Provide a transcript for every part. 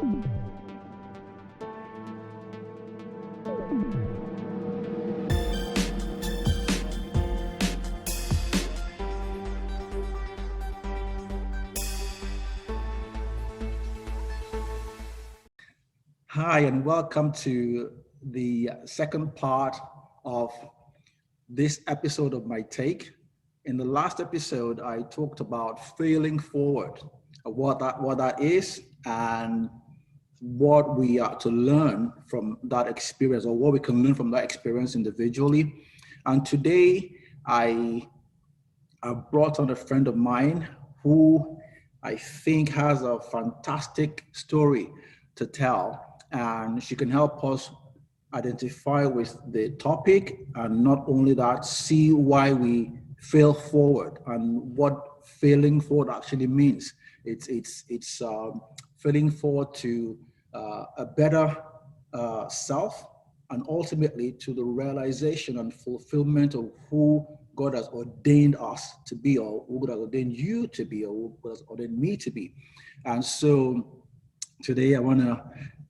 Hi, and welcome to the second part of this episode of My Take. In the last episode, I talked about failing forward, what that is, and what we are to learn from that experience, or what we can learn from that experience individually. And today, I brought on a friend of mine who I think has a fantastic story to tell, and she can help us identify with the topic, and not only that, see why we fail forward and what failing forward actually means. It's failing forward to a better self, and ultimately to the realization and fulfillment of who God has ordained us to be, or who God has ordained you to be, or who God has ordained me to be. And so today I want to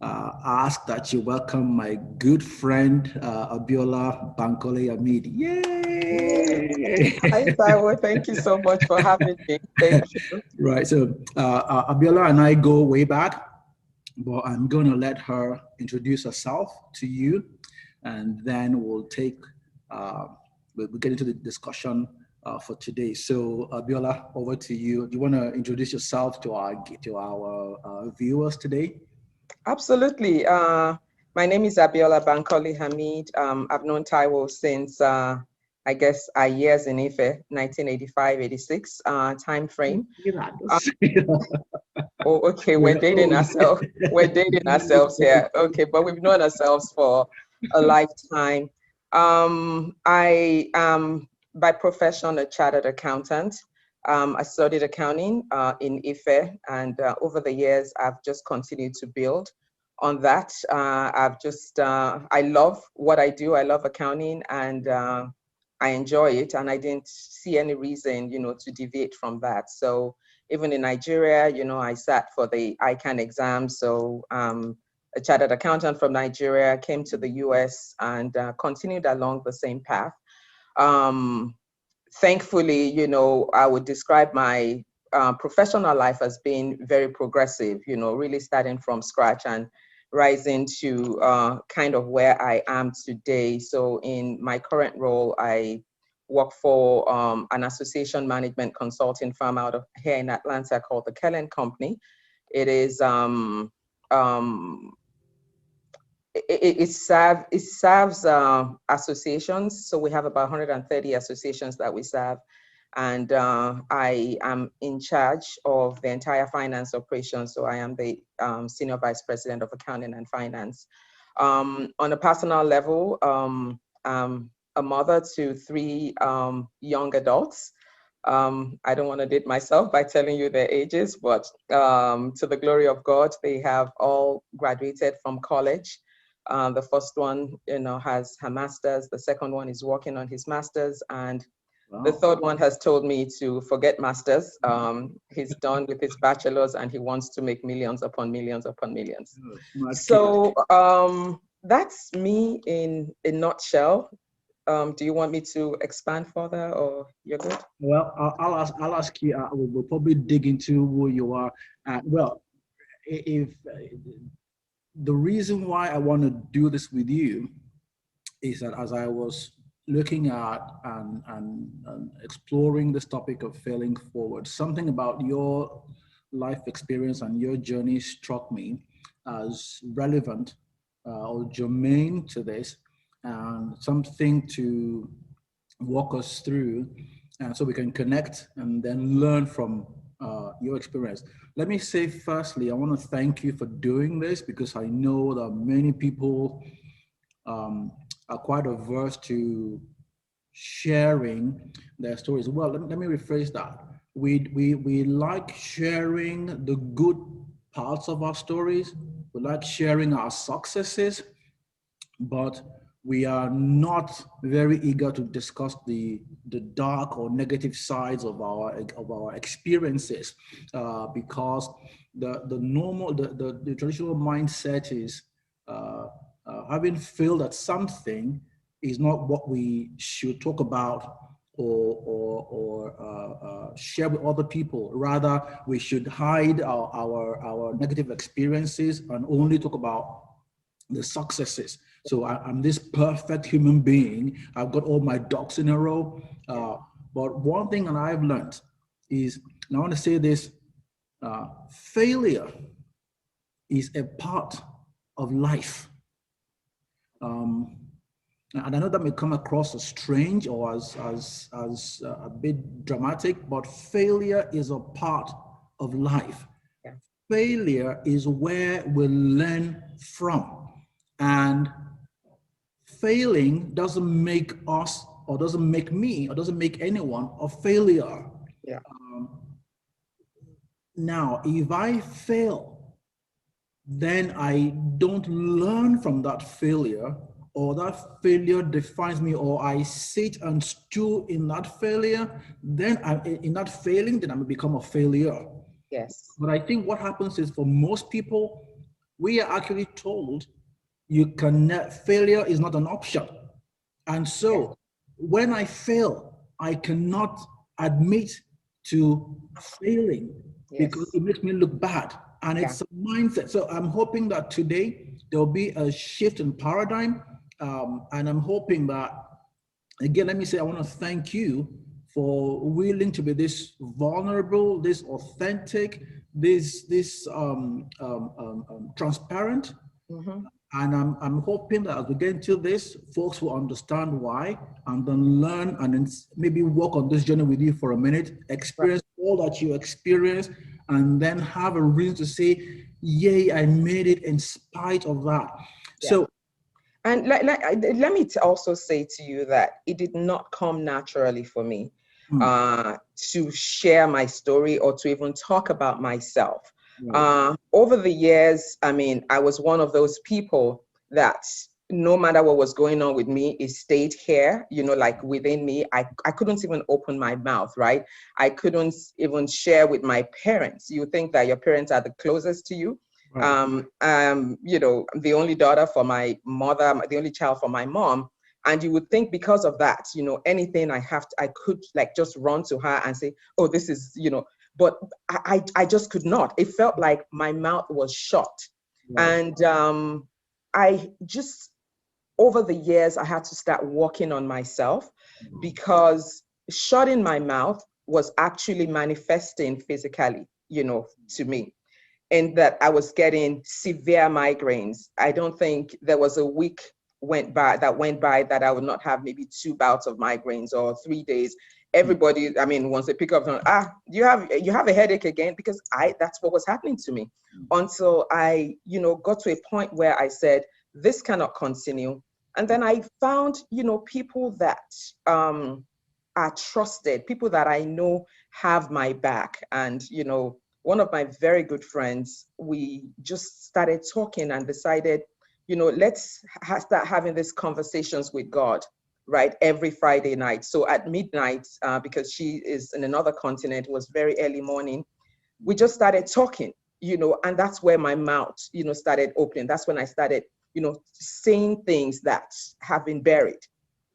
ask that you welcome my good friend, Abiola Bankole-Hameed. Yay! Hi, Taiwo. Thank you so much for having me. Thank you. Right. So Abiola and I go way back, but I'm going to let her introduce herself to you, and then we'll get into the discussion for today. So Abiola, over to you. Do you want to introduce yourself to our viewers today? Absolutely. My name is Abiola Bankole-Hameed. I've known Taiwo since, I guess, our years in Ife, 1985, 86 time frame. Oh, okay, we're dating ourselves. We're dating ourselves here. Okay, but we've known ourselves for a lifetime. I am by profession a chartered accountant. I studied accounting in Ife, and over the years, I've just continued to build on that. I love what I do. I love accounting, and I enjoy it, and I didn't see any reason, to deviate from that. So even in Nigeria, I sat for the ICANN exam. So a chartered accountant from Nigeria, came to the US and continued along the same path. Thankfully, I would describe my professional life as being very progressive, really starting from scratch and rising to kind of where I am today. So in my current role, I work for an association management consulting firm out of here in Atlanta called the Kellen Company. It is it serves associations. So we have about 130 associations that we serve, and I am in charge of the entire finance operation. So I am the senior vice president of accounting and finance. On a personal level, I'm a mother to three young adults. I don't want to date myself by telling you their ages, but to the glory of God, they have all graduated from college. The first one, has her master's. The second one is working on his master's, and the third one has told me to forget masters. He's done with his bachelor's, and he wants to make millions upon millions upon millions. So that's me in a nutshell. Do you want me to expand further, or you're good? Well, I'll ask you. We'll probably dig into who you are. Well, if the reason why I want to do this with you is that as I was looking at and exploring this topic of failing forward, something about your life experience and your journey struck me as relevant or germane to this, and something to walk us through, and so we can connect and then learn from your experience. Let me say, firstly, I want to thank you for doing this, because I know that many people are quite averse to sharing their stories. Well, let me rephrase that. We like sharing the good parts of our stories. We like sharing our successes, but we are not very eager to discuss the dark or negative sides of our experiences, because the normal, the traditional mindset is having failed at something is not what we should talk about or share with other people. Rather, we should hide our negative experiences and only talk about the successes. So I'm this perfect human being. I've got all my ducks in a row. But one thing that I've learned is, and I want to say this, failure is a part of life. And I know that may come across as strange or as a bit dramatic, but failure is a part of life. Yeah. Failure is where we learn from. And failing doesn't make us, or doesn't make me, or doesn't make anyone a failure. Yeah. Now, if I fail, then I don't learn from that failure, or that failure defines me, or I sit and stew in that failure, then in that failing, then I will become a failure. Yes. But I think what happens is, for most people, we are actually told failure is not an option. And so when I fail, I cannot admit to failing because Yes. it makes me look bad. And Yeah. it's a mindset. So I'm hoping that today there'll be a shift in paradigm. And I'm hoping that, again, let me say, I want to thank you for willing to be this vulnerable, this authentic, this transparent. Mm-hmm. And I'm hoping that as we get into this, folks will understand why, and then learn, and then maybe walk on this journey with you for a minute, Right. experience all that you experience, and then have a reason to say, yay, I made it in spite of that. Yeah. So, And let me also say to you that it did not come naturally for me to share my story or to even talk about myself. Over the years, I mean, I was one of those people that no matter what was going on with me, it stayed here, you know, like within me. I couldn't even open my mouth, right? I couldn't even share with my parents. You think that your parents are the closest to you. You know, I'm the only daughter for my mother, the only child for my mom. And you would think because of that, you know, anything I could like just run to her and say, oh, this is, you know, but I just could not. It felt like my mouth was shut. And I just, over the years, I had to start working on myself because shutting my mouth was actually manifesting physically, you know, to me. And that I was getting severe migraines. I don't think there was a week went by that I would not have maybe 2 bouts of migraines or 3 days. Everybody, I mean, once they pick up, you have a headache again, because that's what was happening to me until I, you know, got to a point where I said, this cannot continue. And then I found, you know, people that are trusted, people that I know have my back. And, you know, one of my very good friends, we just started talking and decided, you know, let's start having these conversations with God, right? Every Friday night. So at midnight, because she is in another continent, it was very early morning, we just started talking, you know, and that's where my mouth, you know, started opening. That's when I started, you know, saying things that have been buried.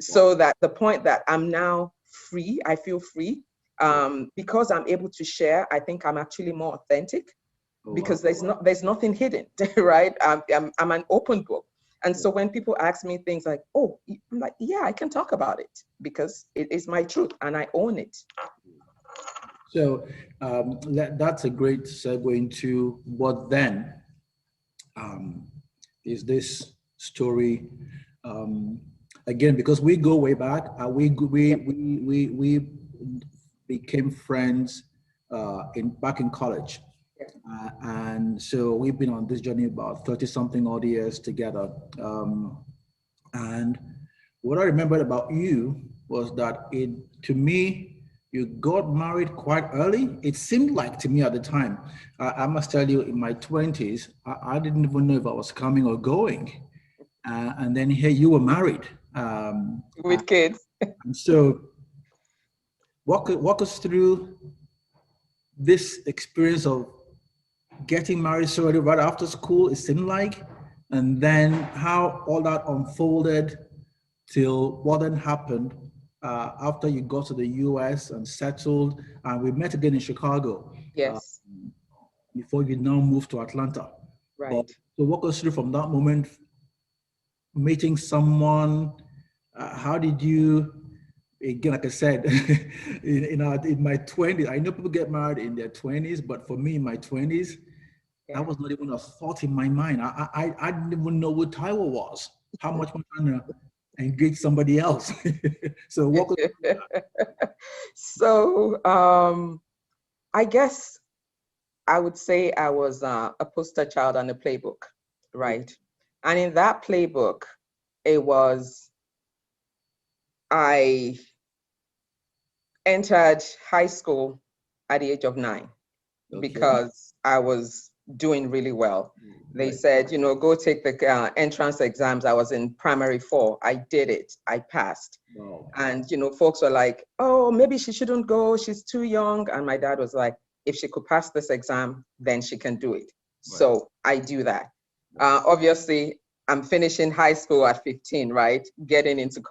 So that the point that I'm now free, I feel free. Because I'm able to share, I think I'm actually more authentic because there's nothing hidden, right? I'm an open book. And so when people ask me things like, oh, I'm like, yeah, I can talk about it because it is my truth and I own it. So that's a great segue into what then is this story. Again, because we go way back, we became friends back in college. And so we've been on this journey about 30 something odd years together. And what I remembered about you was that to me, you got married quite early. It seemed like to me at the time. I must tell you, in my 20s, I didn't even know if I was coming or going. And then here you were married. With kids. And so walk us through this experience of getting married so early right after school, it seemed like, and then how all that unfolded till what then happened after you got to the US and settled, and we met again in Chicago Yes, before you now moved to Atlanta. But right. to walk us through from that moment, meeting someone, how did you, again, like I said, in my 20s, I know people get married in their 20s, but for me, in my 20s, that Yeah. was not even a thought in my mind. I didn't even know what Taiwo was, how much I'm trying to engage somebody else. So walk us through So I guess I would say I was a poster child on the playbook, that. right? And in that playbook, it was I entered high school at the age of 9 Okay. because I was doing really well. They Right. said, go take the entrance exams. I was in primary 4. I did it. I passed. Wow. And, folks were like, oh, maybe she shouldn't go. She's too young. And my dad was like, if she could pass this exam, then she can do it. Right. So I do that. Right. Obviously, I'm finishing high school at 15, right? Getting into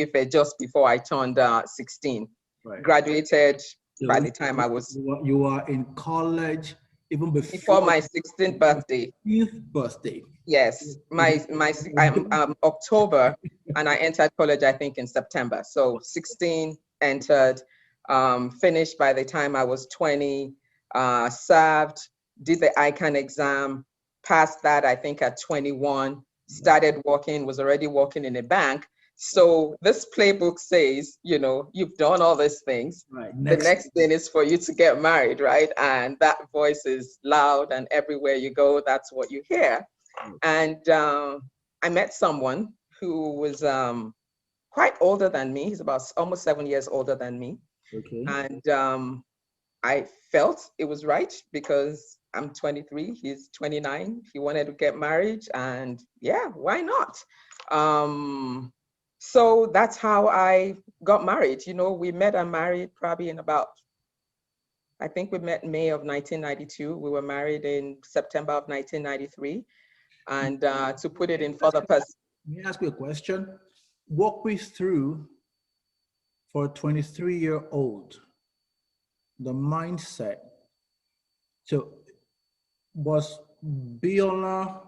Ife just before I turned 16. Right. Graduated by So the time I was you are in college even before before my 16th birthday. your 15th birthday. Yes, I'm October, and I entered college, I think, in September. So 16 entered, finished by the time I was 20, served, did the ICANN exam, passed that, I think, at 21, started working, was already working in a bank. So this playbook says, you've done all these things. Right. The Next. next thing is for you to get married, right? And that voice is loud, and everywhere you go, that's what you hear. And I met someone who was quite older than me. He's about almost 7 years older than me. Okay. And I felt it was right because I'm 23, he's 29. He wanted to get married, and yeah, why not? So that's how I got married. We met and married probably in about, I think we met May of 1992. We were married in September of 1993. And to put it in further perspective, Let me ask you a question. Walk me through for a 23-year-old the mindset. So was Biola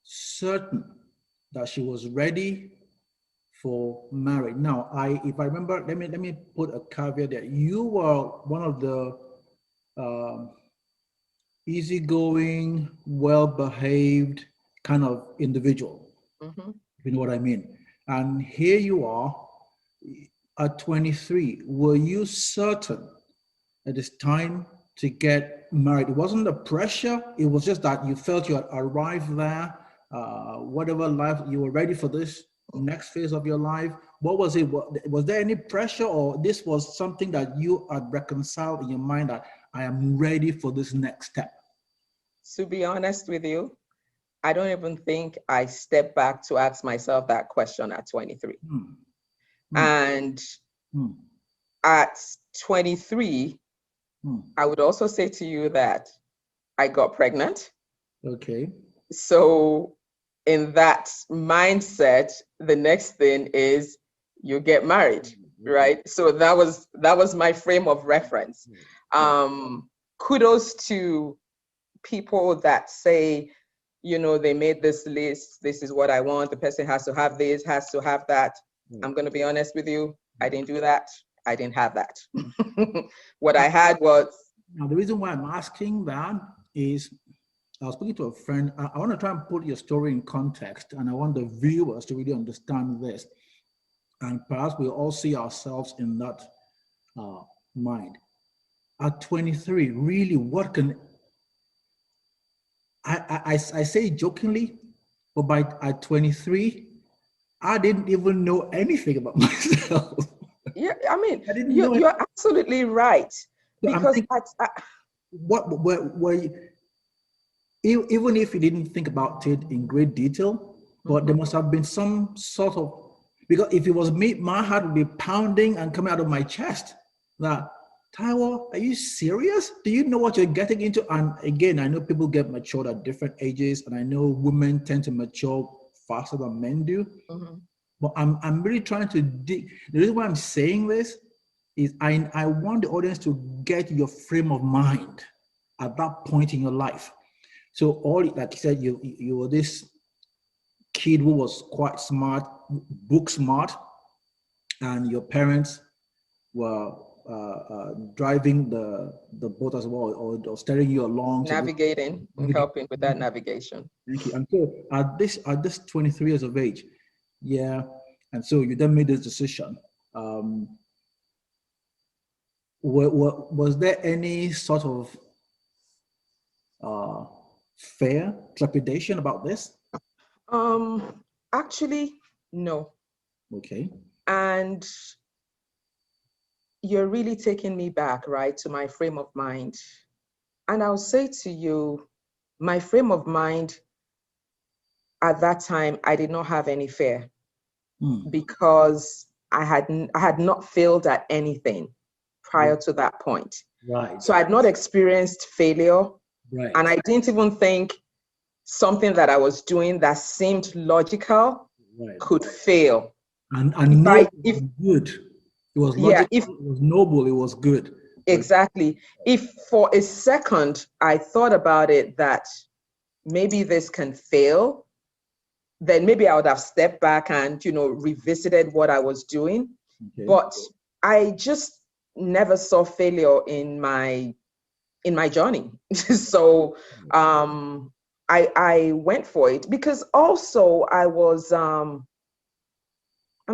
certain that she was ready for marriage? Now, if I remember, let me put a caveat there. You were one of the um, easygoing, well-behaved kind of individual, mm-hmm. if you know what I mean. And here you are at 23. Were you certain that it's time to get married? It wasn't the pressure, it was just that you felt you had arrived there, whatever life, you were ready for this next phase of your life. What was it? Was there any pressure, or this was something that you had reconciled in your mind that I am ready for this next step? To be honest with you, I don't even think I stepped back to ask myself that question at 23. Hmm. Hmm. And Hmm. at 23, Hmm. I would also say to you that I got pregnant. Okay. So in that mindset, the next thing is you get married, right? So that was my frame of reference. Kudos to people that say, they made this list, this is what I want, the person has to have this, has to have that. I'm going to be honest with you, I didn't do that. I didn't have that. What I had was, Now, the reason why I'm asking that is I was speaking to a friend. I want to try and put your story in context, and I want the viewers to really understand this. And perhaps we all see ourselves in that mind. At 23, really, what can I say jokingly, but by at 23, I didn't even know anything about myself. yeah, I mean, I didn't know it. you're absolutely right. So I'm Because thinking, what were you, even if you didn't think about it in great detail, but there must have been some sort of, because if it was me, my heart would be pounding and coming out of my chest that Taiwo, are you serious? Do you know what you're getting into? And again, I know people get matured at different ages, and I know women tend to mature faster than men do. Mhm. But I'm really trying to dig. The reason why I'm saying this is I want the audience to get your frame of mind at that point in your life. So all, like you said, you were this kid who was quite smart, book smart, and your parents were driving the boat as well, or steering you along to this. Navigating and helping with that navigation. Thank you. And so at this 23 years of age, yeah, and so you then made this decision. Um, was there any sort of uh, fear, trepidation about this? Actually, no. Okay. And you're really taking me back, right, to my frame of mind. And I'll say to you, my frame of mind at that time, I did not have any fear because I had not failed at anything prior to that point. Right. So I had not experienced failure, Right. and I didn't even think something that I was doing that seemed logical Right. could fail. And If noble I, if and good. It was yeah, logical, if it was noble, it was good. exactly, if for a second I thought about it that maybe this can fail, then maybe I would have stepped back and, revisited what I was doing. Okay. But I just never saw failure in my journey. So I went for it because also I'm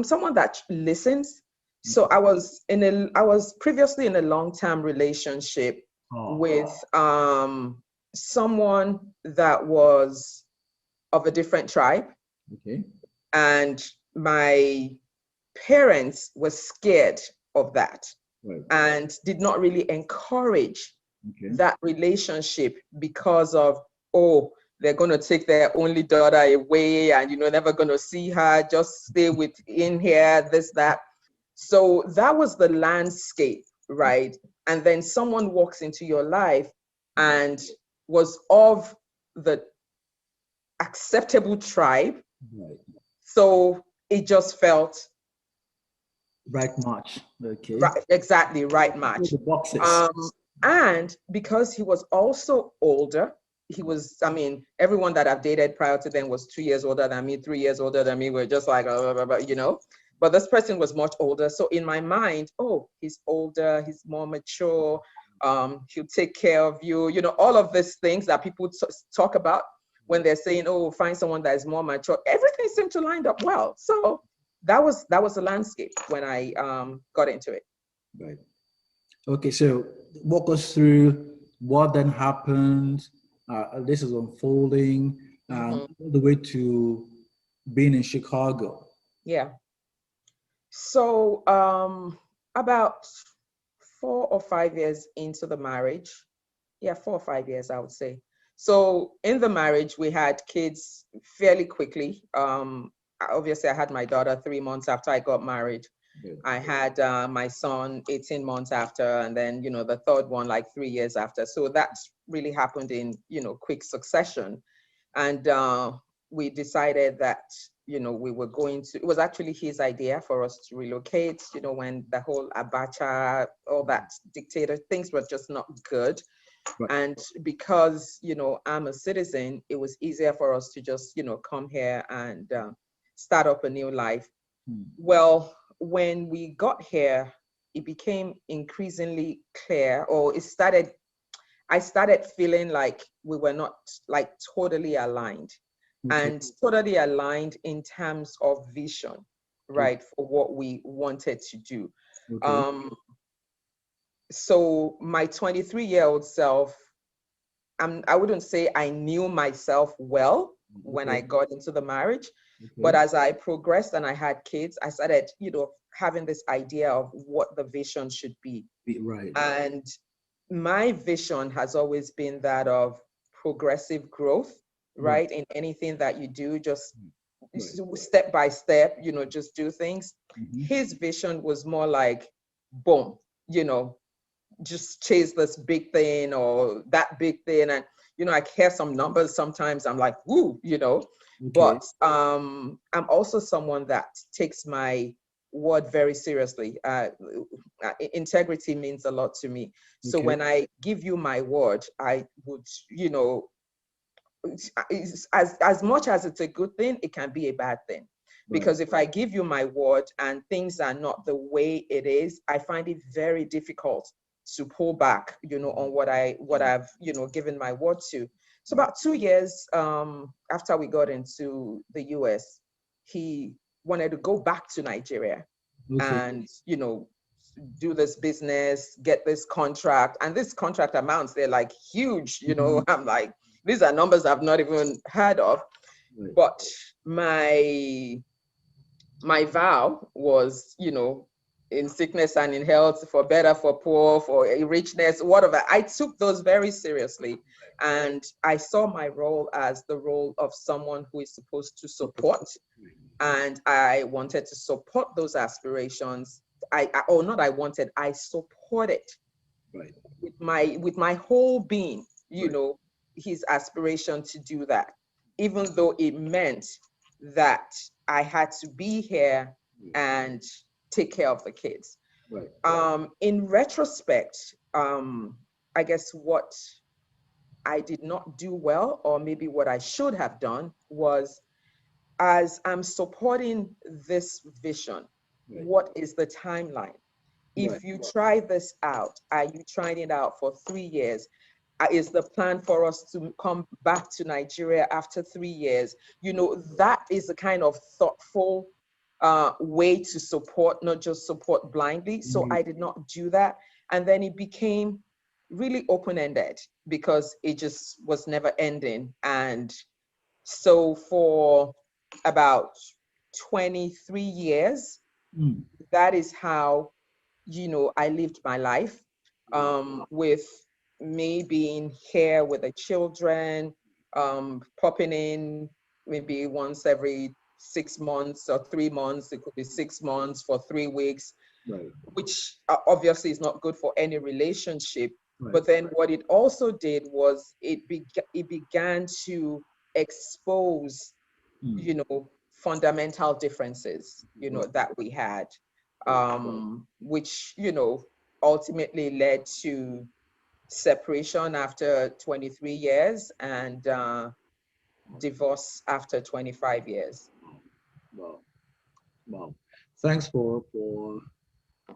someone that listens. So I was previously in a long-term relationship with someone that was of a different tribe. Okay. And my parents were scared of that Right. and did not really encourage Okay. that relationship because of, oh, they're going to take their only daughter away and never going to see her, just stay within here, this, that. So that was the landscape, right? And then someone walks into your life and was of the acceptable tribe. Right. So it just felt Right match. Okay. right, exactly right match. The boxes. And because he was also older, everyone that I've dated prior to then was 2 years older than me, 3 years older than me. We're just like, but this person was much older. So in my mind, oh, he's older, he's more mature, he'll take care of you, all of these things that people talk about when they're saying, oh, find someone that is more mature. Everything seemed to line up well. So that was the landscape when I got into it. Right. Okay, so walk us through what then happened. This is unfolding, and all the way to being in Chicago. Yeah. So about 4 or 5 years into the marriage, 4 or 5 years, I would say. So in the marriage, we had kids fairly quickly. Obviously, I had my daughter 3 months after I got married. Yeah. I had my son 18 months after, and then, the third one like 3 years after. So that really happened in, quick succession. And we decided that, we were going to, it was actually his idea for us to relocate, when the whole Abacha, all that dictator things were just not good. Right. And because, I'm a citizen, it was easier for us to just, come here and start up a new life. Well, when we got here, it became increasingly clear, or I started feeling like we were not like totally aligned. Okay. And totally aligned in terms of vision, right, for what we wanted to do. Okay. So my 23-year-old self, I wouldn't say I knew myself well when I got into the marriage, but as I progressed and I had kids, I started, having this idea of what the vision should be. Right. And my vision has always been that of progressive growth, right? In anything that you do, just step by step, just do things. His vision was more like, boom, just chase this big thing or that big thing. And, I hear some numbers sometimes, I'm like, woo, Okay. but I'm also someone that takes my word very seriously. Integrity means a lot to me. So Okay. when I give you my word, I would, as much as it's a good thing, it can be a bad thing. Right. Because if I give you my word and things are not the way it is, I find it very difficult to pull back, on what I've, given my word to. So about 2 years after we got into the US, he wanted to go back to Nigeria Okay. and, do this business, get this contract. And this contract amounts, they're like huge, Mhm. I'm like, these are numbers I've not even heard of. Right. But my vow was, in sickness and in health, for better, for poor, for richness, whatever. I took those very seriously. And I saw my role as the role of someone who is supposed to support. And I wanted to support those aspirations. I supported Right. with my whole being, Right. his aspiration to do that, even though it meant that I had to be here and take care of the kids. Right. In retrospect, I guess what I did not do well, or maybe what I should have done, was, as I'm supporting this vision, Right. what is the timeline? Right. If you try this out, are you trying it out for 3 years? Is the plan for us to come back to Nigeria after 3 years? That is a kind of thoughtful way to support, not just support blindly. So Mhm. I did not do that. And then it became really open-ended because it just was never ending. And so for about 23 years, Mm. that is how, I lived my life, Wow. with me being here with the children, popping in maybe once every 6 months or 3 months. It could be 6 months for 3 weeks, Right. which obviously is not good for any relationship. Right. But then what it also did was it began to expose, Mm. fundamental differences, Right. that we had, Right. which, ultimately led to separation after 23 years and divorce after 25 years. Wow. Wow. Thanks for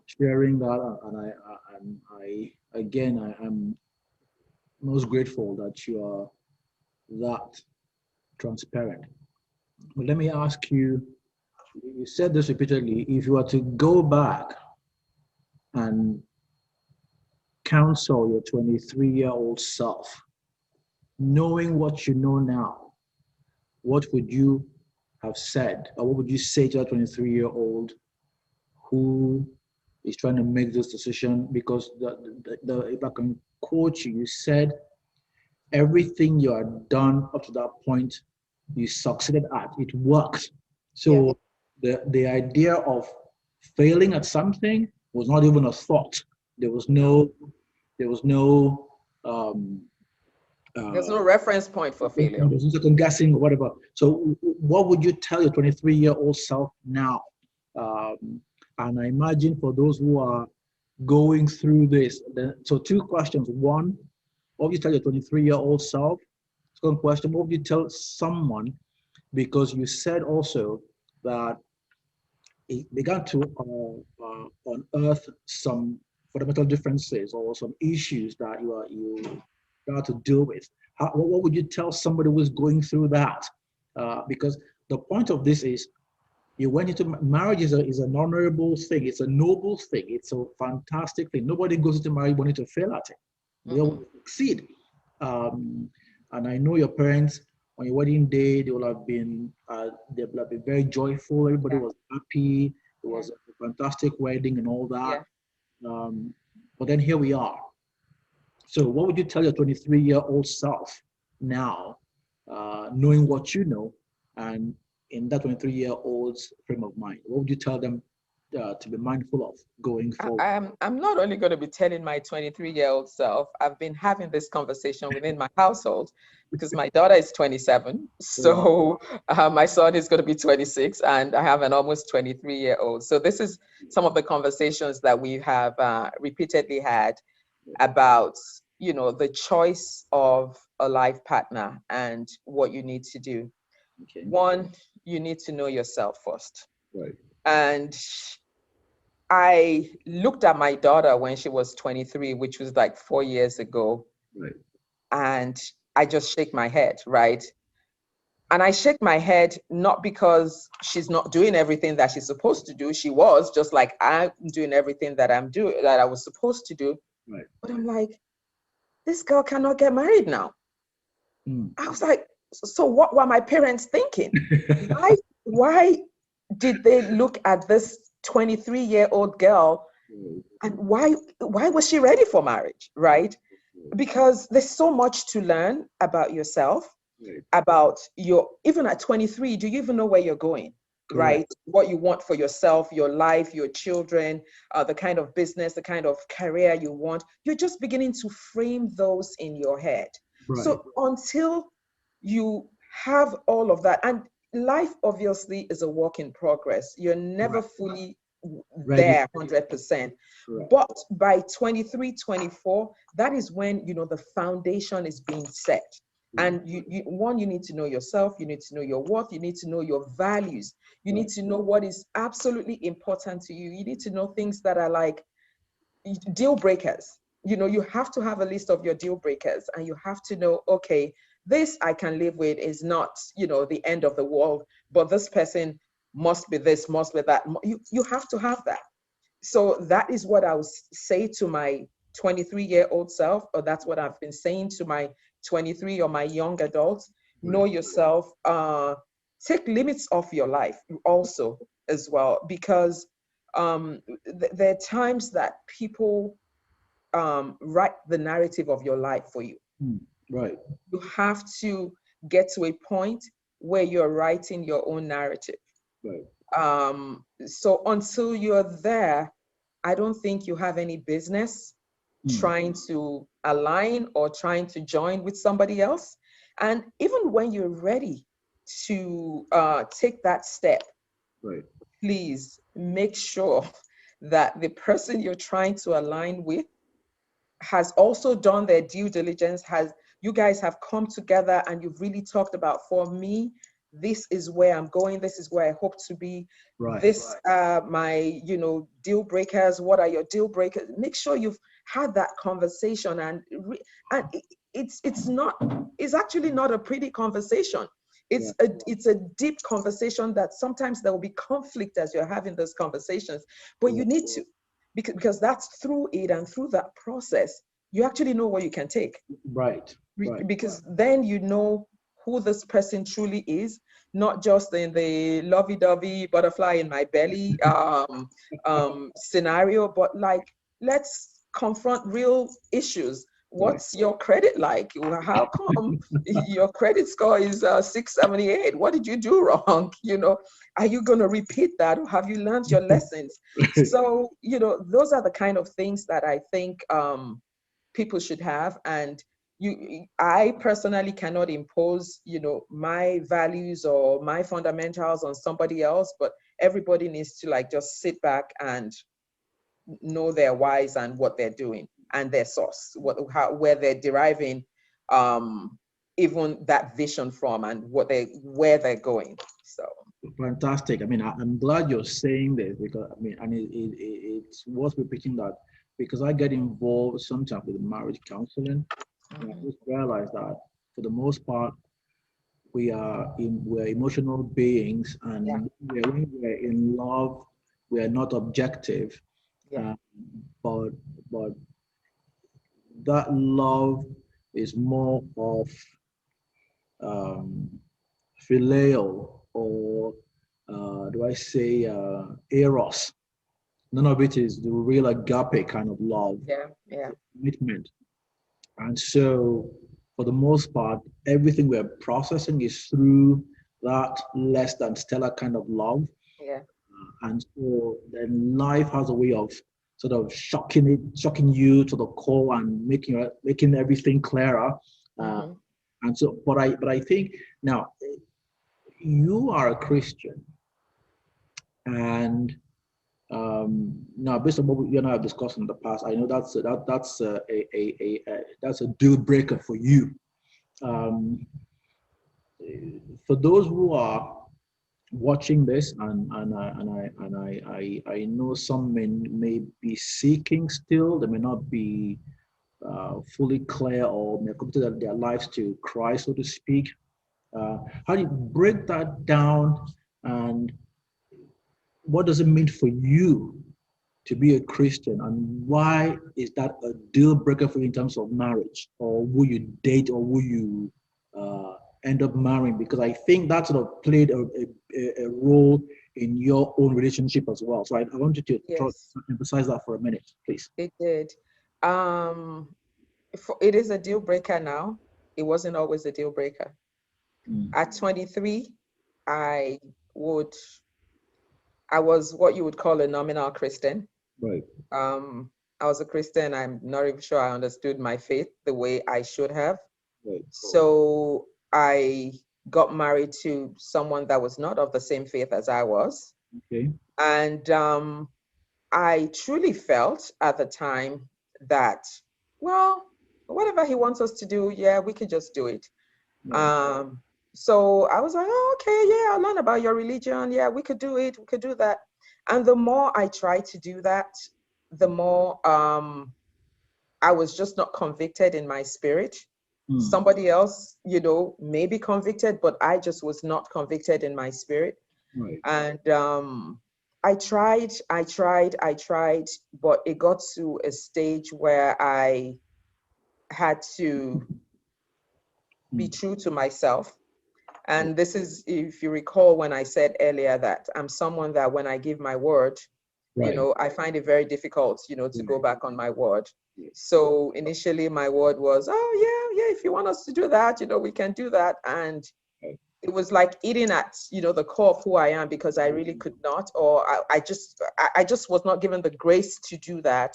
sharing that, and I again I'm most grateful that you are that transparent. But let me ask you, you said this repeatedly, if you were to go back and counsel your 23-year-old self, knowing what you know now, what would you have said? Or what would you say to a 23-year-old who is trying to make this decision? Because if I can quote you, you said everything you had done up to that point, you succeeded at. It worked. Yeah. So the idea of failing at something was not even a thought. There was No, no there was no um, there's uh, no reference point for failure. there's no second guessing or whatever. So what would you tell your 23-year-old self now? Um, and I imagine for those who are going through this, so two questions. One, what would you tell your 23-year-old self? Second question, what would you tell someone? Because you said also that it began to unearth some fundamental differences or some issues that you got to deal with. What would you tell somebody who is going through that? Because the point of this is you went into marriage is an honorable thing. It's a noble thing. It's a fantastic thing. Nobody goes into marriage wanting to fail at it. They Mm-mm. always succeed. Um, and I know your parents on your wedding day, they will have been very joyful. Everybody Yeah, was happy. It yeah, was a fantastic wedding and all that. yeah. Um, but then here we are. So what would you tell your 23-year-old self now, knowing what you know, and in that 23-year-old's frame of mind? What would you tell them to be mindful of going forward? I'm not only going to be telling my 23-year-old self, I've been having this conversation within my household because my daughter is 27. Wow. So my son is going to be 26 and I have an almost 23-year-old. So this is some of the conversations that we have repeatedly had about, the choice of a life partner and what you need to do. Okay. One, you need to know yourself first. Right. And I looked at my daughter when she was 23, which was like 4 years ago, Right. and I just shake my head, right? And I shake my head not because she's not doing everything that she's supposed to do. She was, just like I'm doing everything that that I was supposed to do. Right. But I'm like, this girl cannot get married now. I was like, so what were my parents thinking? Why did they look at this 23-year-old girl and why was she ready for marriage, right? Because there's so much to learn about yourself, about even at 23, do you even know where you're going? Correct. Right? What you want for yourself, your life, your children, the kind of business, the kind of career you want. You're just beginning to frame those in your head. Right. So until you have all of that, and life obviously is a work in progress. You're never fully there 100%. But by 23, 24, that is when, the foundation is being set. And you need to know yourself, you need to know your worth, you need to know your values, you need to know what is absolutely important to you. You need to know things that are like deal breakers. You have to have a list of your deal breakers, and you have to know, okay, this I can live with, is not, the end of the world, but this person must be this, must be that. You have to have that. So that is what I would say to my 23-year-old self, or that's what I've been saying to my 23 or my young adults. Know yourself. Take limits off your life also as well, because there are times that people write the narrative of your life for you. Right. You have to get to a point where you're writing your own narrative. Right. So until you're there, I don't think you have any business trying to align or trying to join with somebody else. And even when you're ready to take that step, please make sure that the person you're trying to align with has also done their due diligence, you guys have come together and you've really talked about, for me, this is where I'm going, this is where I hope to be. This are my, deal breakers. What are your deal breakers? Make sure you've had that conversation, and it's actually not a pretty conversation. It's a deep conversation that sometimes there will be conflict as you're having those conversations, but you need to, because that's through it, and through that process, you actually know what you can take. Right. Because then you know who this person truly is, not just in the lovey-dovey butterfly in my belly scenario, but like, let's confront real issues. What's your credit like? How come your credit score is 678? What did you do wrong? Are you going to repeat that, or have you learned your lessons? So, those are the kind of things that I think people should have. And I personally cannot impose, my values or my fundamentals on somebody else, but everybody needs to just sit back and know their whys and what they're doing and their source, where they're deriving even that vision from, and where they're going. So fantastic. I mean, I'm glad you're saying this, because and it's worth repeating that, because I get involved sometimes with marriage counseling, and I just realize that for the most part, we're emotional beings, and when we're in love, we are not objective. But that love is more of um, phileo, or do I say eros? None of it is the real agape kind of love, commitment. And so, for the most part, everything we're processing is through that less than stellar kind of love. And so then life has a way of sort of shocking you to the core and making everything clearer. Uh, Mm-hmm. and so, but I think now you are a Christian, and now based on what you and I have discussed in the past, I know that's a deal breaker for you. Um, for those who are watching this, and I know some may be seeking still. They may not be fully clear or may have committed their lives to Christ, so to speak. How do you break that down, and what does it mean for you to be a Christian, and why is that a deal breaker for you in terms of marriage, or who you date, or who you uh, end up marrying? Because I think that sort of played a role in your own relationship as well. So I want you to Yes, emphasize that for a minute, please. it did. Um, it is a deal breaker now. It wasn't always a deal breaker. Mm, At 23, I would I was what you would call a nominal Christian. right, Um, I was a Christian. I'm not even sure I understood my faith the way I should have. right, So I got married to someone that was not of the same faith as I was. okay, And I truly felt at the time that, well, whatever he wants us to do, yeah, we could just do it. right, Um, so I was like, oh, okay, yeah, I'll learn about your religion. Yeah, we could do it. We could do that. And the more I tried to do that, the more I was just not convicted in my spirit. mm, Somebody else, may be convicted, but I just was not convicted in my spirit. right, And I tried, but it got to a stage where I had to be mm, true to myself. And this is, if you recall, when I said earlier that I'm someone that when I give my word, right, I find it very difficult, to go right, back on my word. yes, So initially my word was, oh yeah, yeah, if you want us to do that, we can do that. And right, it was like eating at, the core of who I am, because I really could not, or I just was not given the grace to do that.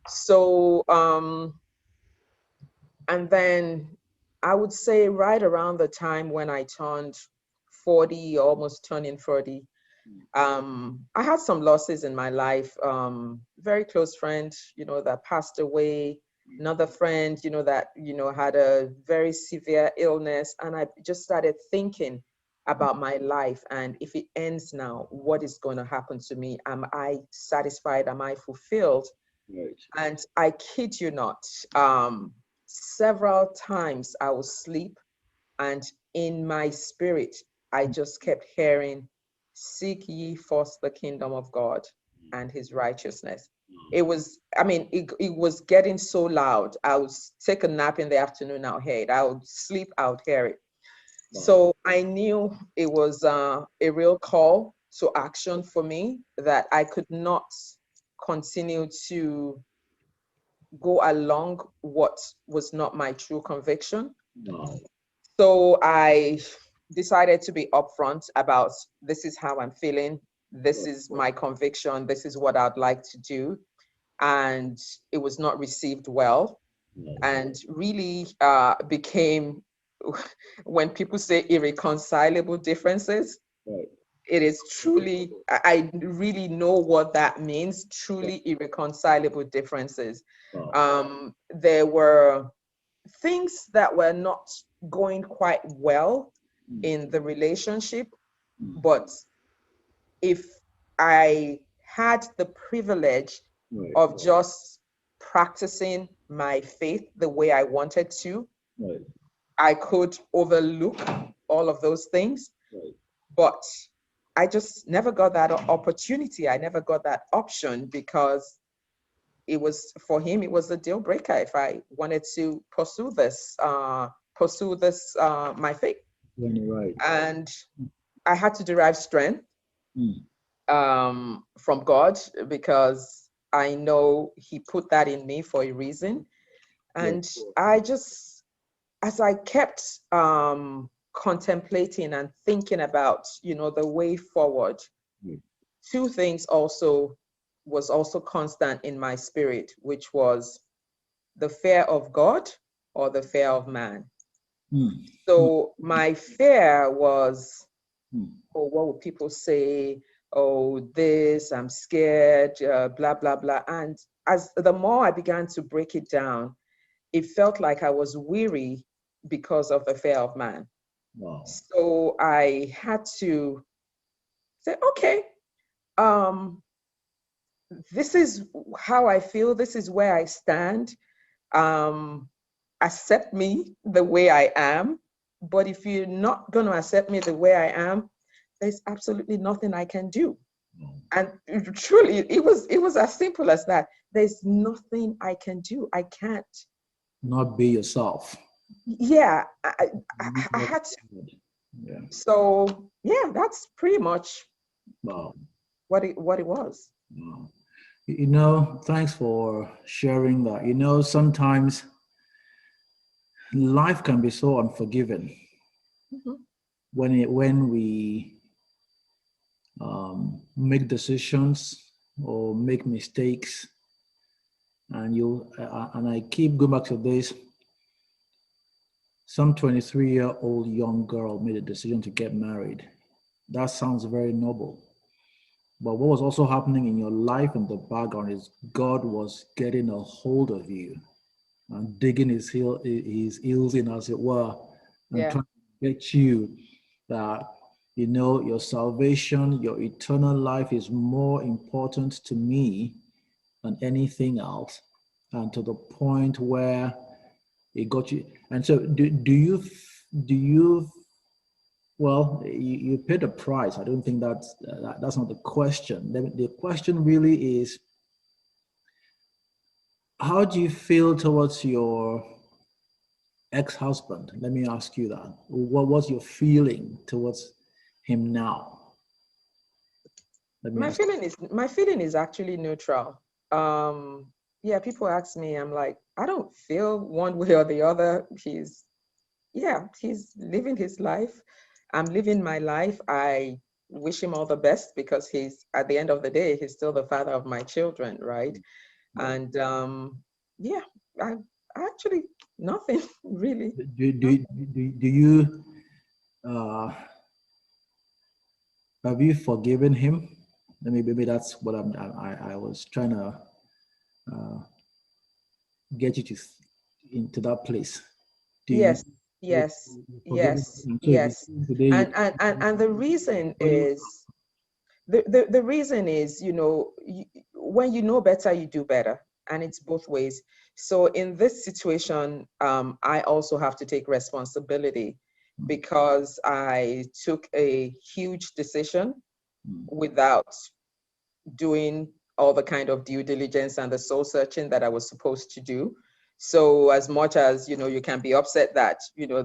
So, and then I would say right around the time when I turned 40, almost turning 40, I had some losses in my life. Very close friend, that passed away. Another friend, that, had a very severe illness. And I just started thinking about my life. And if it ends now, what is going to happen to me? Am I satisfied? Am I fulfilled? right, And I kid you not, several times I would sleep, and in my spirit, I just kept hearing, seek ye first the kingdom of God and his righteousness. It was, it was getting so loud. I would take a nap in the afternoon, I'll hear it. I would sleep, I would hear it. wow, So I knew it was a real call to action for me, that I could not continue to go along what was not my true conviction. wow, So I decided to be upfront about, this is how I'm feeling, this right, is my conviction, this is what I'd like to do. And it was not received well, right, and really became, when people say irreconcilable differences, right, it is truly, I really know what that means, right, truly irreconcilable differences. wow, There were things that were not going quite well mm, in the relationship, mm, but if I had the privilege right, of just practicing my faith the way I wanted to, right, I could overlook all of those things. right, But I just never got that opportunity. I never got that option, because it was, for him, it was a deal breaker if I wanted to pursue this my faith. right, And I had to derive strength mm, from God, because I know he put that in me for a reason. yes, And I just, as I kept contemplating and thinking about, the way forward, mm, two things also was also constant in my spirit, which was the fear of God or the fear of man. So my fear was, oh, what would people say? Oh, this, I'm scared, blah, blah, blah. And as the more I began to break it down, it felt like I was weary because of the fear of man. Wow. So I had to say, okay, this is how I feel. This is where I stand. Um, Accept me the way I am. But if you're not going to accept me the way I am, there's absolutely nothing I can do. And truly, it was as simple as that. There's nothing I can do. I can't. Not be yourself. Yeah, I had to. Yeah. So yeah, that's pretty much Wow. what it was. Wow. Thanks for sharing that. Sometimes life can be so unforgiving Mhm. when we make decisions or make mistakes, and I keep going back to this. Some 23-year-old young girl made a decision to get married. That sounds very noble. But what was also happening in your life in the background is God was getting a hold of you and digging his heels in, as it were, and Yeah. trying to get you that, your salvation, your eternal life is more important to me than anything else. And to the point where it got you. And so do you well, you paid a price. I don't think that's not the question. The question really is, how do you feel towards your ex-husband? Let me ask you that. What was your feeling towards him now? Let me ask. My feeling is actually neutral. Yeah, people ask me, I'm like, I don't feel one way or the other. He's living his life. I'm living my life. I wish him all the best because he's, at the end of the day, he's still the father of my children, right? And yeah, I actually nothing really. Do you uh, have you forgiven him? Maybe that's what I was trying to uh, get you into that place. Do you Yes, yes, forgiven yes, him? So if you yes. today And the reason is the reason is, when you know better, you do better. And it's both ways. So in this situation, I also have to take responsibility because I took a huge decision without doing all the kind of due diligence and the soul searching that I was supposed to do. So as much as, you can be upset that,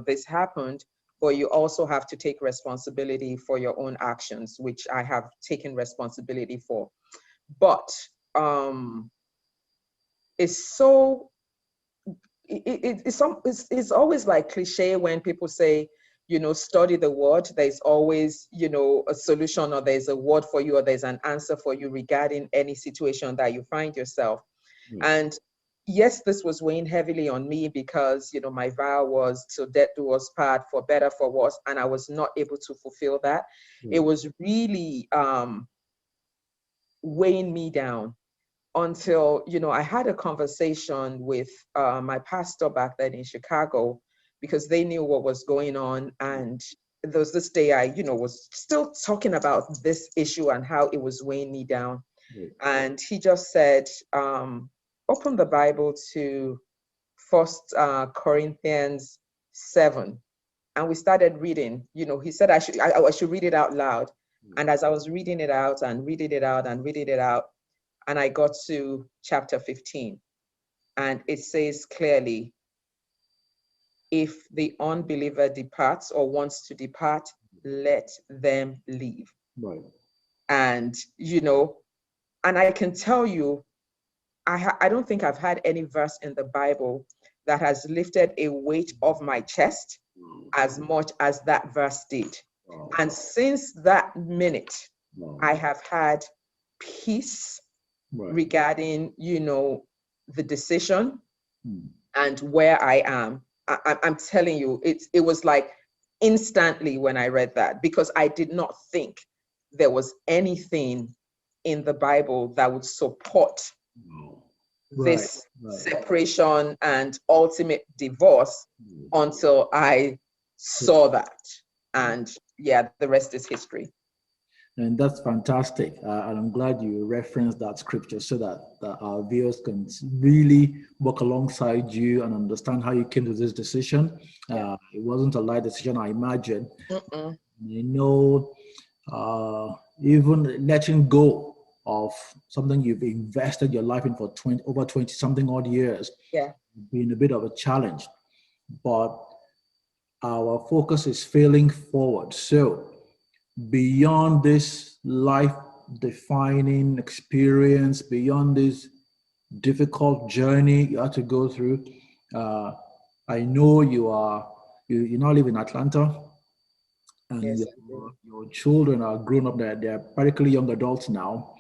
this happened, but you also have to take responsibility for your own actions, which I have taken responsibility for. But it's so it's always like cliche when people say, study the word. There's always, a solution, or there's a word for you, or there's an answer for you regarding any situation that you find yourself. And yes, this was weighing heavily on me because, my vow was till death do us part, for better, for worse, and I was not able to fulfill that. It was really weighing me down until, I had a conversation with my pastor back then in Chicago, because they knew what was going on. And there was this day I, was still talking about this issue and how it was weighing me down. And he just said, open the Bible to First Corinthians 7. And we started reading. He said I should read it out loud. And as I was reading it out and reading it out and reading it out, and I got to chapter 15, and it says clearly, if the unbeliever departs or wants to depart, let them leave. Right. And, and I can tell you, I don't think I've had any verse in the Bible that has lifted a weight off my chest as much as that verse did. And since that minute, Wow. I have had peace Right. regarding, the decision Hmm. and where I am. I'm telling you, it was like instantly when I read that, because I did not think there was anything in the Bible that would support Wow. Right. this Right. separation and ultimate divorce Hmm. until I saw that. And yeah, the rest is history. And that's fantastic. And I'm glad you referenced that scripture so that our viewers can really walk alongside you and understand how you came to this decision. Yeah. It wasn't a light decision, I imagine. Mm-mm. You know, even letting go of something you've invested your life in for over 20 something odd years, Yeah. been a bit of a challenge. But our focus is failing forward. So, beyond this life defining experience, beyond this difficult journey you had to go through, uh, I know you now live in Atlanta, and Yes, I do. your children are grown up. They're practically young adults now.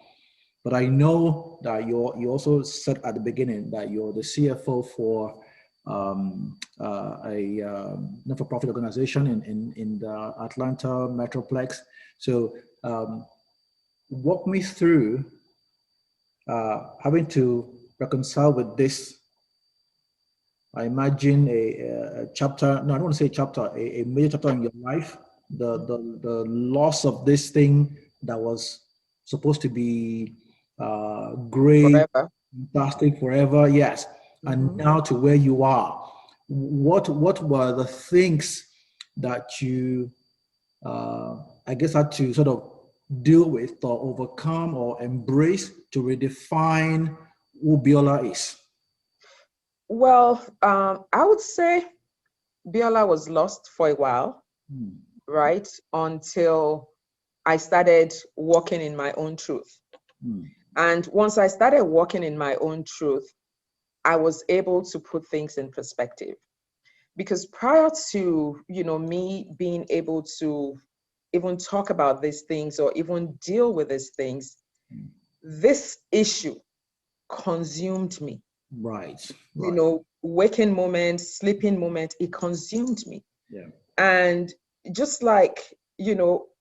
But I know that you also said at the beginning that you're the CFO for a not-for-profit organization in the Atlanta Metroplex. So walk me through having to reconcile with this. I imagine a chapter, no, I don't want to say chapter, a major chapter in your life, the loss of this thing that was supposed to be great, Forever. fantastic forever, yes, and Hmm. now to where you are. What were the things that you, I guess, had to sort of deal with or overcome or embrace to redefine who Biola is? Well, I would say Biola was lost for a while, Hmm. right? Until I started walking in my own truth. Hmm. And once I started walking in my own truth, I was able to put things in perspective. Because prior to, me being able to even talk about these things or even deal with these things, this issue consumed me. Right, right. Waking moments, sleeping moments, it consumed me. Yeah. And just like,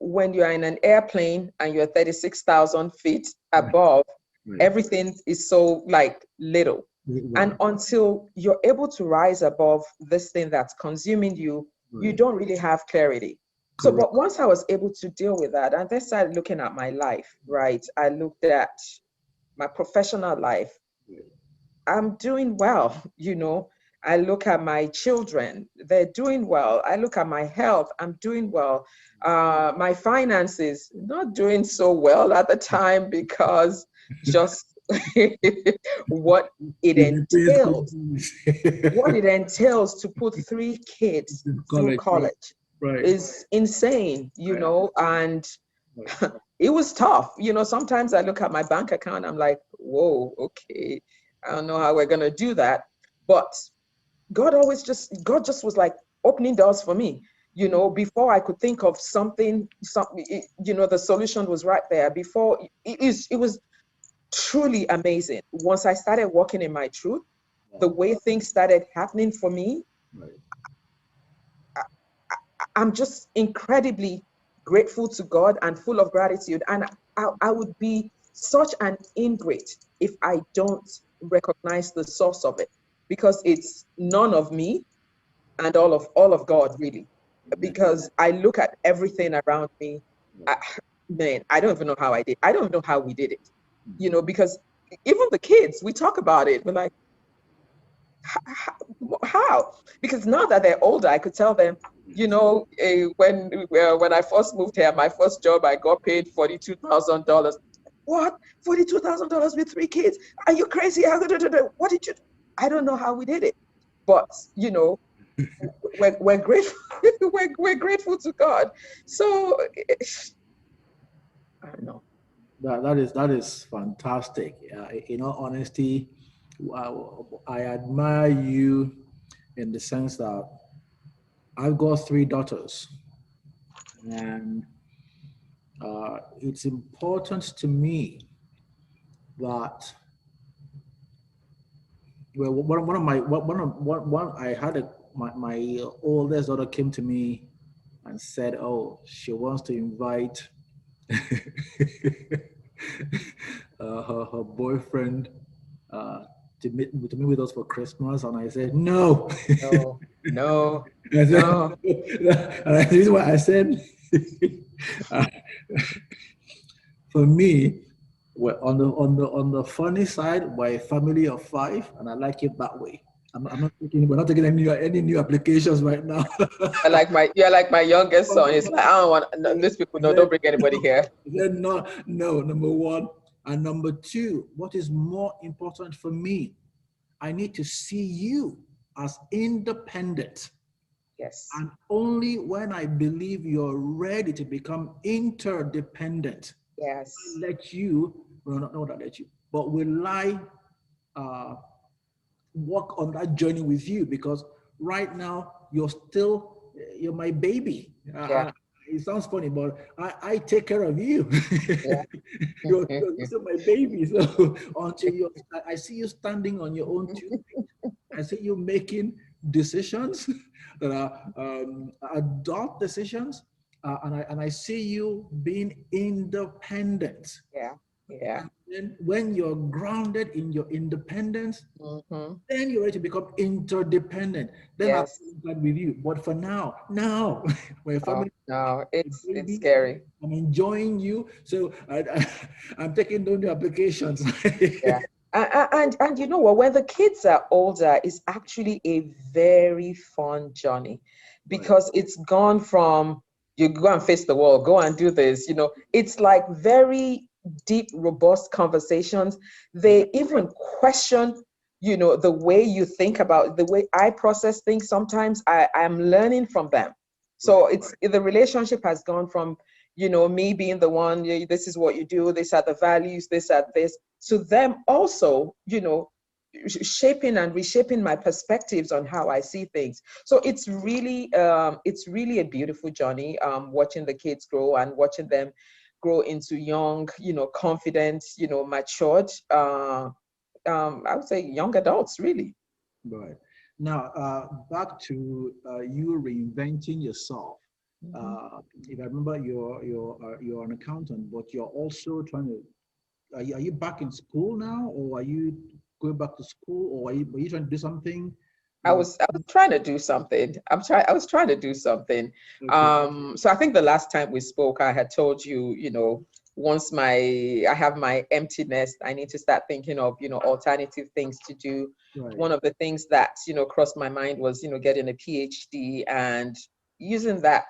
when you're in an airplane and you're 36,000 feet Right, above, right, everything is so like little. And right, until you're able to rise above this thing that's consuming you, you right. don't really have clarity. So, Correct. but once I was able to deal with that, and then started looking at my life, right? I looked at my professional life. I'm doing well, I look at my children, they're doing well. I look at my health, I'm doing well. My finances, not doing so well at the time because just what it Did the pay school entails, fees? what it entails to put three kids through College, right, college right, is insane, right, and right. it was tough. Sometimes I look at my bank account, I'm like, whoa, okay, I don't know how we're gonna do that. But God just was like opening doors for me. Before I could think of something, the solution was right there. Before it was truly amazing. Once I started walking in my truth, the Wow, way things started happening for me, right. I'm just incredibly grateful to God and full of gratitude. And I would be such an ingrate if I don't recognize the source of it, because it's none of me and all of God, really. Amen. Because I look at everything around me, I, man, I don't even know how I did. I don't even know how we did it. Because even the kids, we talk about it. We're like, how? Because now that they're older, I could tell them, when I first moved here, my first job, I got paid $42,000. What? $42,000 with three kids? Are you crazy? What did you? I don't know how we did it, but we're grateful. we're grateful to God. So I don't know. That is fantastic. In all honesty, I admire you in the sense that I've got three daughters, and it's important to me that, well, one of my one I had my oldest daughter came to me and said, "Oh, she wants to invite her boyfriend uh, to meet with us for Christmas," and I said, "No." No, no, I said, no. and this is what I said. uh, for me, we're on the funny side, we're a family of five, and I like it that way. I'm not taking, we're not taking any new applications right now. You're like my youngest son. It's like, I don't want no, these people. No, don't Then, bring anybody here. then no, no, number one. And number two, what is more important for me, I need to see you as independent. Yes. And only when I believe you're ready to become interdependent, Yes. I let you, well, not that I let you, but will I uh, walk on that journey with you? Because right now you're my baby. Yeah. It sounds funny, but I take care of you. Yeah. You're still my baby. So until I see you standing on your own two feet, I see you making decisions that are adult decisions, and I see you being independent. Yeah. Yeah. And then when you're grounded in your independence, Mm-hmm. then you're ready to become interdependent. Then I'll Yes. start with you. But for now, my Oh family, no, my it's baby, scary. I'm enjoying you. So I'm taking down the applications. Yeah. And you know what? When the kids are older, it's actually a very fun journey Right. because it's gone from you go and face the wall, go and do this. It's like very deep, robust conversations. They even question, the way you think about the way I process things. Sometimes I'm learning from them. So Right. it's the relationship has gone from, me being the one, this is what you do, these are the values, this are this to them also, shaping and reshaping my perspectives on how I see things. So it's really a beautiful journey, watching the kids grow and watching them grow into young, confident, matured, I would say young adults, really. Right. Now, back to you reinventing yourself. Mhm. Uh, if I remember, you're an accountant, but you're also trying to. Are you back in school now, or are you going back to school, or are you trying to do something? I Uh, was I was trying to do something. I was trying to do something. okay. So I think the last time we spoke, I had told you, once I have my empty nest, I need to start thinking of, alternative things to do. Right. One of the things that, crossed my mind was, getting a PhD and using that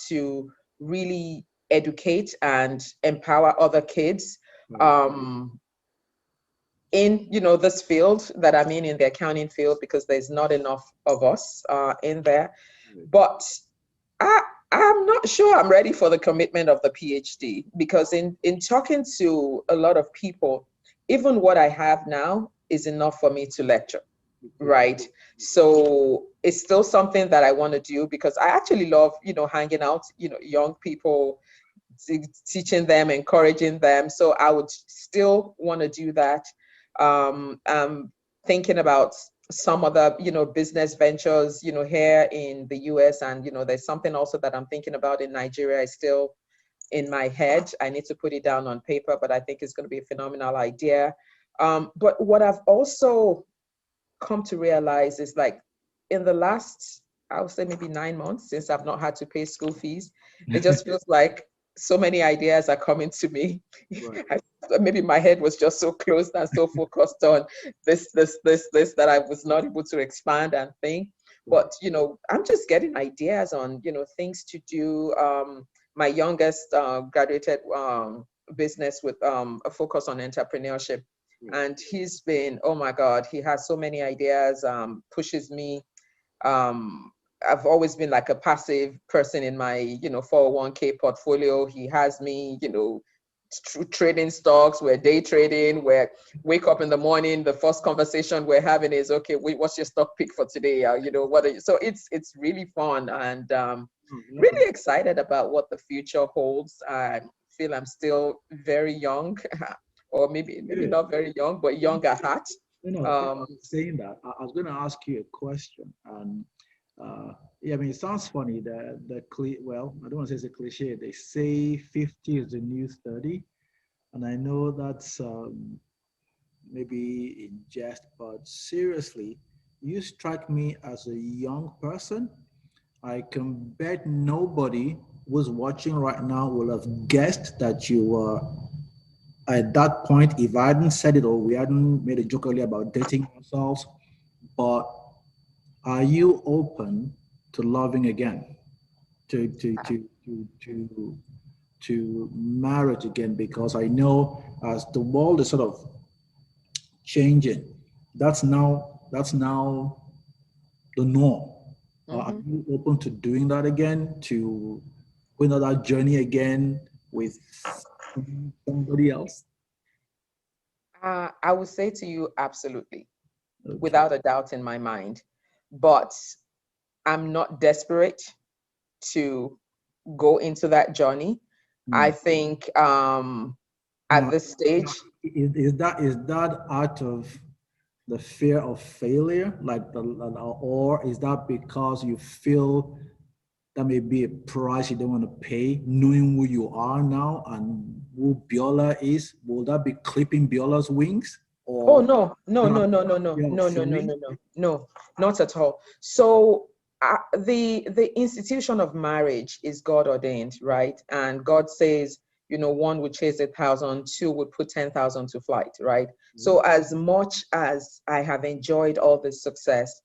to really educate and empower other kids. Right. Um, in this field that I'm in the accounting field, because there's not enough of us in there. Right. But I I'm not sure I'm ready for the commitment of the PhD, because in talking to a lot of people, even what I have now is enough for me to lecture, Okay. right? So it's still something that I want to do, because I actually love, hanging out, young people, teaching them, encouraging them. So I would still want to do that. I'm thinking about some other, business ventures, here in the US. And, there's something also that I'm thinking about in Nigeria. Is still in my head. I need to put it down on paper, but I think it's going to be a phenomenal idea. But what I've also come to realize is, like, in the last, I would say maybe 9 months since I've not had to pay school fees, it just feels like so many ideas are coming to me. Right. I, maybe my head was just so closed and so focused on this that I was not able to expand and think. Right. But I'm just getting ideas on things to do. My youngest graduated business with a focus on entrepreneurship, Right. and he's been, oh my god, he has so many ideas, pushes me. I've always been like a passive person in my 401k portfolio. He has me, trading stocks, we're day trading, we're wake up in the morning, the first conversation we're having is, okay, wait, what's your stock pick for today, what are you? So it's really fun. And really excited about what the future holds. I feel I'm still very young, or maybe Good. not very young, but young at heart. Thank you for saying that. I was going to ask you a question, and yeah, I mean, it sounds funny. Well, I don't want to say it's a cliche. They say 50 is the new 30, and I know that's maybe in jest, but seriously, you strike me as a young person. I can bet nobody who's watching right now will have guessed that you were at that point. If I hadn't said it or we hadn't made a joke earlier about dating ourselves, but are you open to loving again, to to to to to to marriage again? Because I know as the world is sort of changing, that's now the norm. Are Mhm. you open to doing that again, to going on that journey again with somebody else? I would say to you, absolutely, Okay. without a doubt in my mind. But I'm not desperate to go into that journey. I Hmm. think at Now, this now stage, is that out of the fear of failure, or is that because you feel that may be a price you don't want to pay, knowing who you are now and who Biola is? Will that be clipping Biola's wings, oh or no, no, that no, no, no, no, fear of no, no, no, failing? no, no, no, not at all. So the institution of marriage is God ordained, right? And God says, one would chase 1,000, two would put 10,000 to flight, right? So Right. as much as I have enjoyed all this success,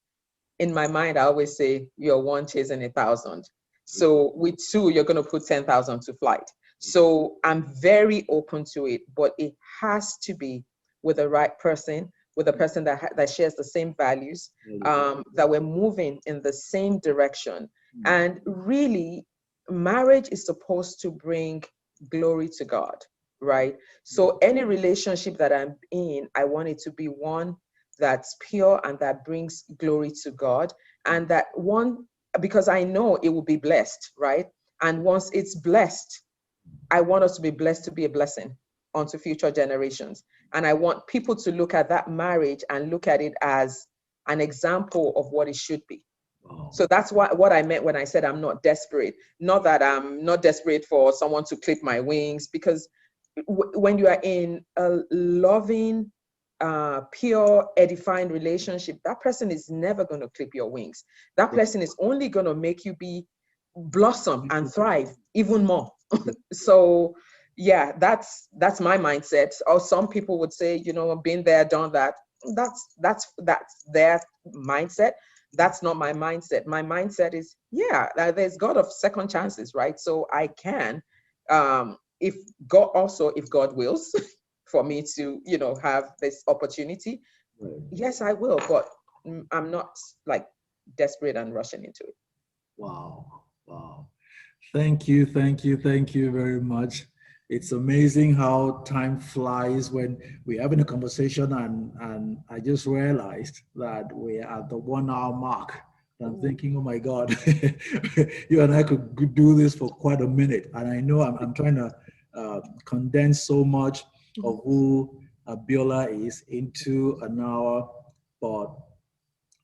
in my mind, I always say you're one chasing 1,000. So with two, you're going to put 10,000 to flight. So I'm very open to it, but it has to be with the right person, with a person that shares the same values, that we're moving in the same direction. And really, marriage is supposed to bring glory to God, right? So any relationship that I'm in, I want it to be one that's pure and that brings glory to God. And that one, because I know it will be blessed, right? And once it's blessed, I want us to be blessed to be a blessing onto future generations. And I want people to look at that marriage and look at it as an example of what it should be. Wow. So that's what I meant when I said I'm not desperate. Not that I'm not desperate for someone to clip my wings, because when you are in a loving, pure, edifying relationship, that person is never going to clip your wings. That person is only going to make you be blossom and thrive even more. So yeah, that's my mindset. Or some people would say, been there, done that. That's their mindset. That's not my mindset. My mindset is, yeah, there's God of second chances, right? So I can, if if God wills for me to, have this opportunity, Right. yes, I will. But I'm not like desperate and rushing into it. Wow. Wow. Thank you very much. It's amazing how time flies when we're having a conversation, and I just realized that we're at the 1 hour mark. And I'm Ooh. thinking, oh my God, you and I could do this for quite a minute. And I know I'm trying to condense so much of who Abiola is into an hour, but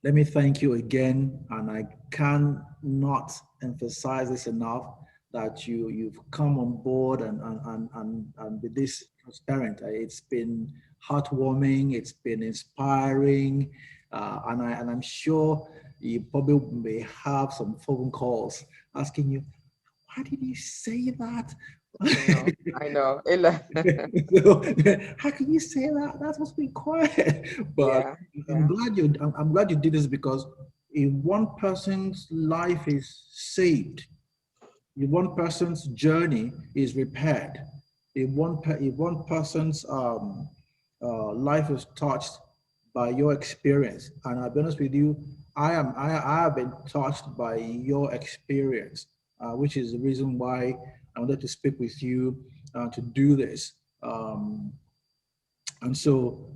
let me thank you again, and I cannot emphasize this enough that you've come on board and with this transparent. It's been heartwarming, it's been inspiring, and I'm sure you probably may have some phone calls asking you, why did you say that? I know, I know. So, how can you say that? That's supposed to be quiet. But Yeah, I'm yeah. glad I'm glad you did this, because if one person's life is saved, if one person's journey is repaired, if one person's life is touched by your experience, and I'll be honest with you, I have been touched by your experience, which is the reason why I wanted to speak with you to do this. And so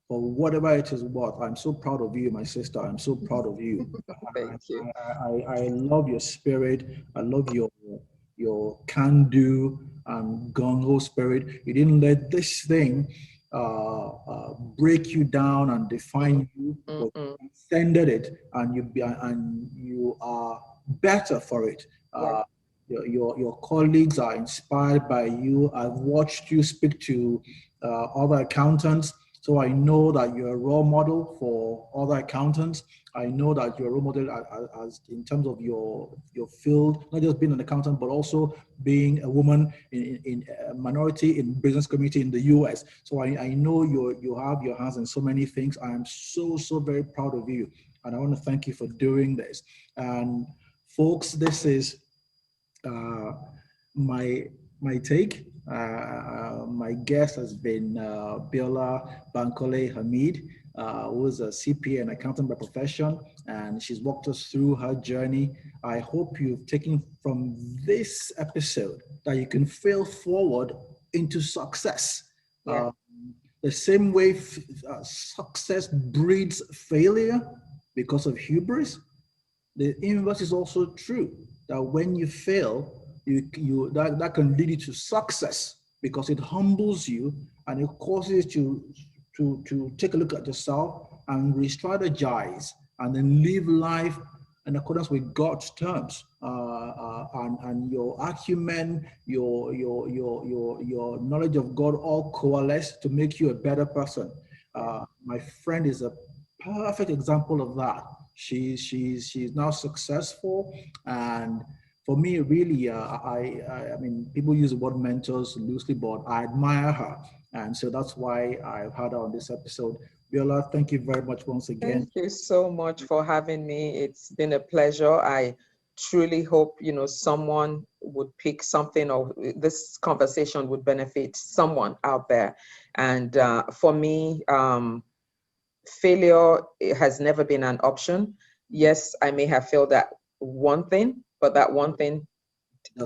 for whatever it is worth. I'm so proud of you, my sister. I'm so proud of you. Thank you. I love your spirit. I love your can-do and gung-ho spirit. You didn't let this thing break you down and define you, but Mm-mm. you extended it, and you are better for it. Yeah. Your colleagues are inspired by you. I've watched you speak to other accountants, so I know that you're a role model for other accountants. I know that you're a role model as in terms of your field, not just being an accountant, but also being a woman in a minority in business community in the US. So I know you have your hands in so many things. I am so very proud of you, and I want to thank you for doing this. And folks, this is uh, my my take. My guest has been Abiola Bankole-Hameed, who is a CPA and accountant by profession, and she's walked us through her journey. I hope you've taken from this episode that you can fail forward into success. Yeah. The same way success breeds failure because of hubris, the inverse is also true, that when you fail, that can lead you to success because it humbles you and it causes you to take a look at yourself and re-strategize and then live life in accordance with God's terms, and your acumen, your knowledge of God all coalesce to make you a better person. My friend is a perfect example of that. She's now successful, and for me, really, I mean, people use the word mentors loosely, but I admire her, and so that's why I've had her on this episode. Viola, thank you very much once again. Thank you so much for having me. It's been a pleasure. I truly hope, someone would pick something, or this conversation would benefit someone out there. And for me, failure has never been an option. Yes, I may have failed at one thing, but that one thing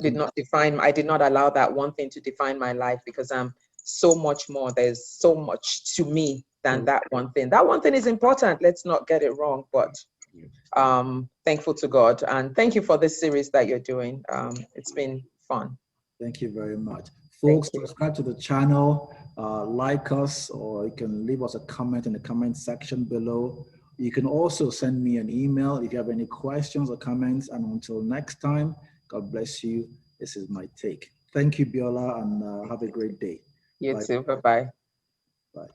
did not define, I did not allow that one thing to define my life, because I'm so much more. There's so much to me than that one thing. That one thing is important. Let's not get it wrong, but thankful to God. And thank you for this series that you're doing. It's been fun. Thank you very much. Thank Folks, you. subscribe to the channel, like us, or you can leave us a comment in the comment section below. You can also send me an email if you have any questions or comments. And until next time, God bless you. This is my take. Thank you, Biola, and have a great day. You Bye. too. Bye-bye. Bye.